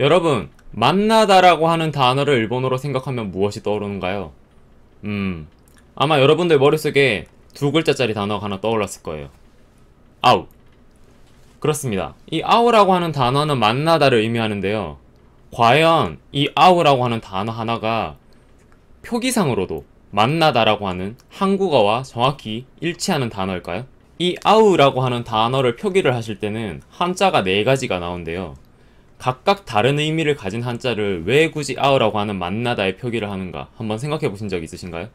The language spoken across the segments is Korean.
여러분, 만나다라고 하는 단어를 일본어로 생각하면 무엇이 떠오르는가요? 아마 여러분들 머릿속에 두 글자짜리 단어가 하나 떠올랐을 거예요. 아우. 그렇습니다. 이 아우라고 하는 단어는 만나다를 의미하는데요. 과연 이 아우라고 하는 단어 하나가 표기상으로도 만나다라고 하는 한국어와 정확히 일치하는 단어일까요? 이 아우라고 하는 단어를 표기를 하실 때는 한자가 네 가지가 나오는데요. 각각 다른 의미를 가진 한자를 왜 굳이 아우라고 하는 만나다에 표기를 하는가 한번 생각해 보신 적 있으신가요?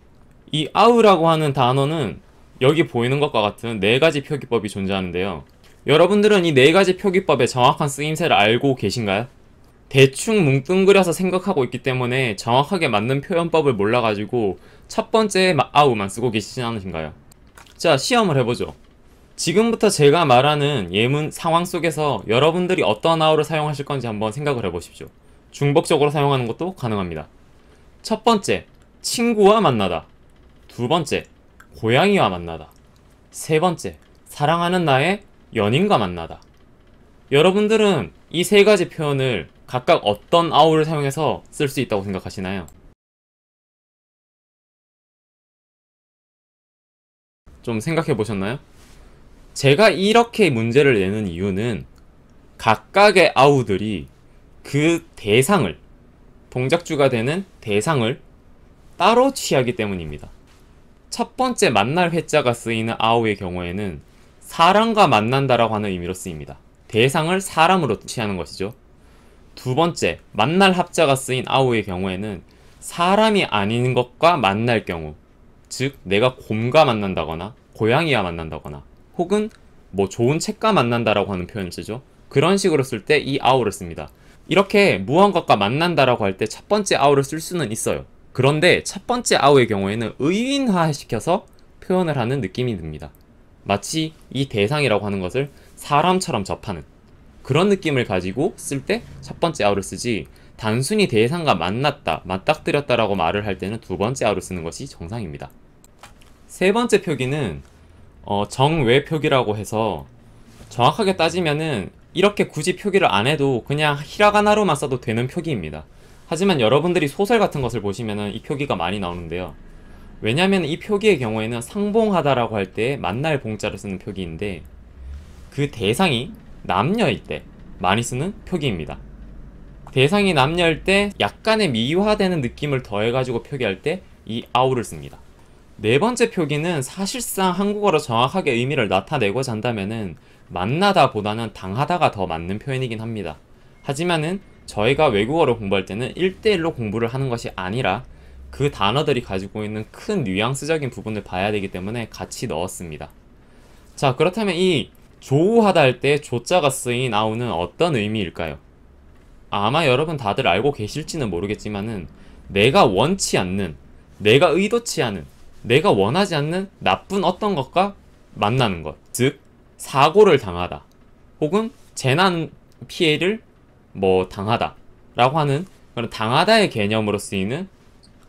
이 아우라고 하는 단어는 여기 보이는 것과 같은 네 가지 표기법이 존재하는데요. 여러분들은 이 네 가지 표기법의 정확한 쓰임새를 알고 계신가요? 대충 뭉뚱그려서 생각하고 있기 때문에 정확하게 맞는 표현법을 몰라가지고 첫 번째 아우만 쓰고 계시진 않으신가요? 자, 시험을 해보죠. 지금부터 제가 말하는 예문 상황 속에서 여러분들이 어떤 아우를 사용하실 건지 한번 생각을 해보십시오. 중복적으로 사용하는 것도 가능합니다. 첫 번째, 친구와 만나다. 두 번째, 고양이와 만나다. 세 번째, 사랑하는 나의 연인과 만나다. 여러분들은 이 세 가지 표현을 각각 어떤 아우를 사용해서 쓸 수 있다고 생각하시나요? 좀 생각해 보셨나요? 제가 이렇게 문제를 내는 이유는 각각의 아우들이 그 대상을, 동작주가 되는 대상을 따로 취하기 때문입니다. 첫 번째 만날 회자가 쓰이는 아우의 경우에는 사람과 만난다라고 하는 의미로 쓰입니다. 대상을 사람으로 취하는 것이죠. 두 번째, 만날 합자가 쓰인 아우의 경우에는 사람이 아닌 것과 만날 경우, 즉 내가 곰과 만난다거나 고양이와 만난다거나 혹은 뭐 좋은 책과 만난다라고 하는 표현을 쓰죠. 그런 식으로 쓸 때 이 아우를 씁니다. 이렇게 무언가과 만난다라고 할 때 첫 번째 아우를 쓸 수는 있어요. 그런데 첫 번째 아우의 경우에는 의인화시켜서 표현을 하는 느낌이 듭니다. 마치 이 대상이라고 하는 것을 사람처럼 접하는 그런 느낌을 가지고 쓸 때 첫 번째 아우를 쓰지, 단순히 대상과 만났다, 맞닥뜨렸다라고 말을 할 때는 두 번째 아우를 쓰는 것이 정상입니다. 세 번째 표기는 정외 표기라고 해서 정확하게 따지면은 이렇게 굳이 표기를 안 해도 그냥 히라가나로만 써도 되는 표기입니다. 하지만 여러분들이 소설 같은 것을 보시면은 이 표기가 많이 나오는데요. 왜냐면 이 표기의 경우에는 상봉하다라고 할 때 만날 봉자를 쓰는 표기인데 그 대상이 남녀일 때 많이 쓰는 표기입니다. 대상이 남녀일 때 약간의 미화되는 느낌을 더해가지고 표기할 때 이 아우를 씁니다. 네 번째 표기는 사실상 한국어로 정확하게 의미를 나타내고자 한다면은 만나다 보다는 당하다가 더 맞는 표현이긴 합니다. 하지만은 저희가 외국어를 공부할 때는 1대1로 공부를 하는 것이 아니라 그 단어들이 가지고 있는 큰 뉘앙스적인 부분을 봐야 되기 때문에 같이 넣었습니다. 자, 그렇다면 이 조우하다 할 때 조자가 쓰인 아우는 어떤 의미일까요? 아마 여러분 다들 알고 계실지는 모르겠지만은 내가 원치 않는, 내가 의도치 않은, 내가 원하지 않는 나쁜 어떤 것과 만나는 것, 즉 사고를 당하다 혹은 재난 피해를 당하다 라고 하는 그런 당하다의 개념으로 쓰이는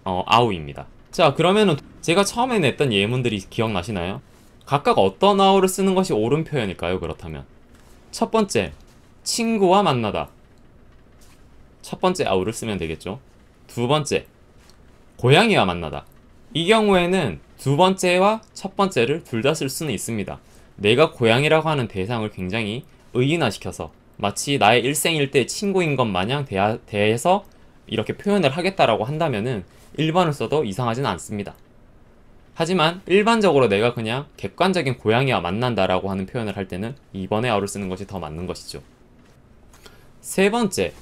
아우입니다. 자, 그러면은 제가 처음에 냈던 예문들이 기억나시나요? 각각 어떤 아우를 쓰는 것이 옳은 표현일까요? 그렇다면 첫 번째, 친구와 만나다. 첫 번째 아우를 쓰면 되겠죠. 두 번째, 고양이와 만나다. 이 경우에는 두 번째와 첫 번째를 둘 다 쓸 수는 있습니다. 내가 고양이라고 하는 대상을 굉장히 의인화시켜서 마치 나의 일생일대 친구인 것 마냥 대해서 이렇게 표현을 하겠다라고 한다면은 1번을 써도 이상하진 않습니다. 하지만 일반적으로 내가 그냥 객관적인 고양이와 만난다라고 하는 표현을 할 때는 2번의 아우를 쓰는 것이 더 맞는 것이죠. 세 번째,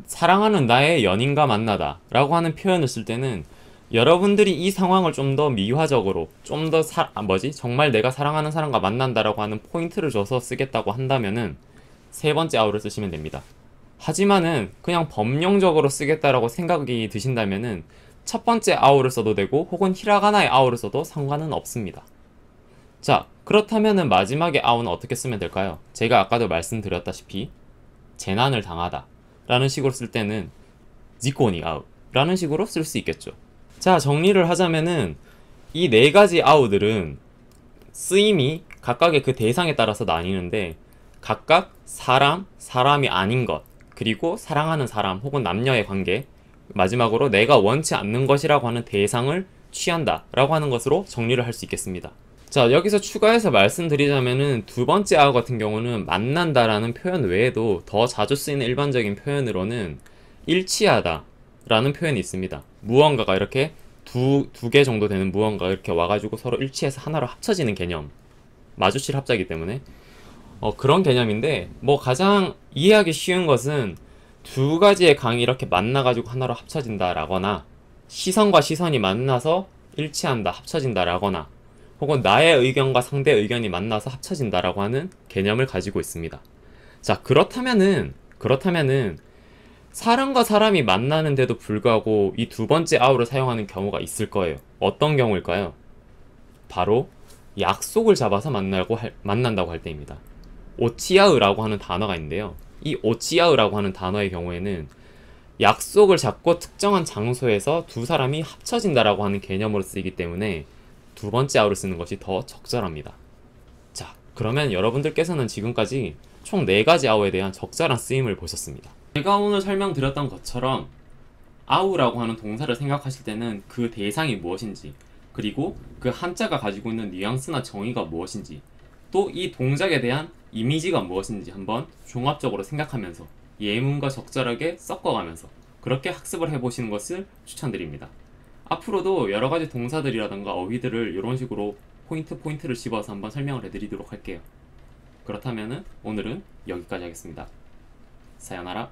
사랑하는 나의 연인과 만나다 라고 하는 표현을 쓸 때는 여러분들이 이 상황을 좀 더 미화적으로 좀 더 정말 내가 사랑하는 사람과 만난다라고 하는 포인트를 줘서 쓰겠다고 한다면은 세 번째 아우를 쓰시면 됩니다. 하지만은 그냥 범용적으로 쓰겠다라고 생각이 드신다면은 첫 번째 아우를 써도 되고 혹은 히라가나의 아우를 써도 상관은 없습니다. 자, 그렇다면은 마지막에 아우는 어떻게 쓰면 될까요? 제가 아까도 말씀드렸다시피 재난을 당하다 라는 식으로 쓸 때는 지코니 아우 라는 식으로 쓸 수 있겠죠. 자, 정리를 하자면은 이 네 가지 아우들은 쓰임이 각각의 그 대상에 따라서 나뉘는데 각각 사람, 사람이 아닌 것, 그리고 사랑하는 사람 혹은 남녀의 관계, 마지막으로 내가 원치 않는 것이라고 하는 대상을 취한다 라고 하는 것으로 정리를 할 수 있겠습니다. 자, 여기서 추가해서 말씀드리자면은 두 번째 아우 같은 경우는 만난다 라는 표현 외에도 더 자주 쓰이는 일반적인 표현으로는 일치하다 라는 표현이 있습니다. 무언가가 이렇게 두 개 정도 되는 무언가가 이렇게 와가지고 서로 일치해서 하나로 합쳐지는 개념, 마주칠 합자이기 때문에 그런 개념인데, 뭐 가장 이해하기 쉬운 것은 두 가지의 강이 이렇게 만나가지고 하나로 합쳐진다 라거나, 시선과 시선이 만나서 일치한다, 합쳐진다 라거나, 혹은 나의 의견과 상대의 의견이 만나서 합쳐진다 라고 하는 개념을 가지고 있습니다. 자, 그렇다면은 사람과 사람이 만나는데도 불구하고 이 두 번째 아우를 사용하는 경우가 있을 거예요. 어떤 경우일까요? 바로 약속을 잡아서 만난다고 할 때입니다. 오치아으라고 하는 단어가 있는데요. 이 오치아으라고 하는 단어의 경우에는 약속을 잡고 특정한 장소에서 두 사람이 합쳐진다라고 하는 개념으로 쓰이기 때문에 두 번째 아우를 쓰는 것이 더 적절합니다. 자, 그러면 여러분들께서는 지금까지 총 4가지 아우에 대한 적절한 쓰임을 보셨습니다. 제가 오늘 설명드렸던 것처럼 아우라고 하는 동사를 생각하실 때는 그 대상이 무엇인지, 그리고 그 한자가 가지고 있는 뉘앙스나 정의가 무엇인지, 또 이 동작에 대한 이미지가 무엇인지 한번 종합적으로 생각하면서 예문과 적절하게 섞어가면서 그렇게 학습을 해보시는 것을 추천드립니다. 앞으로도 여러가지 동사들이라던가 어휘들을 이런 식으로 포인트를 집어서 한번 설명을 해드리도록 할게요. 그렇다면 오늘은 여기까지 하겠습니다. 사요나라.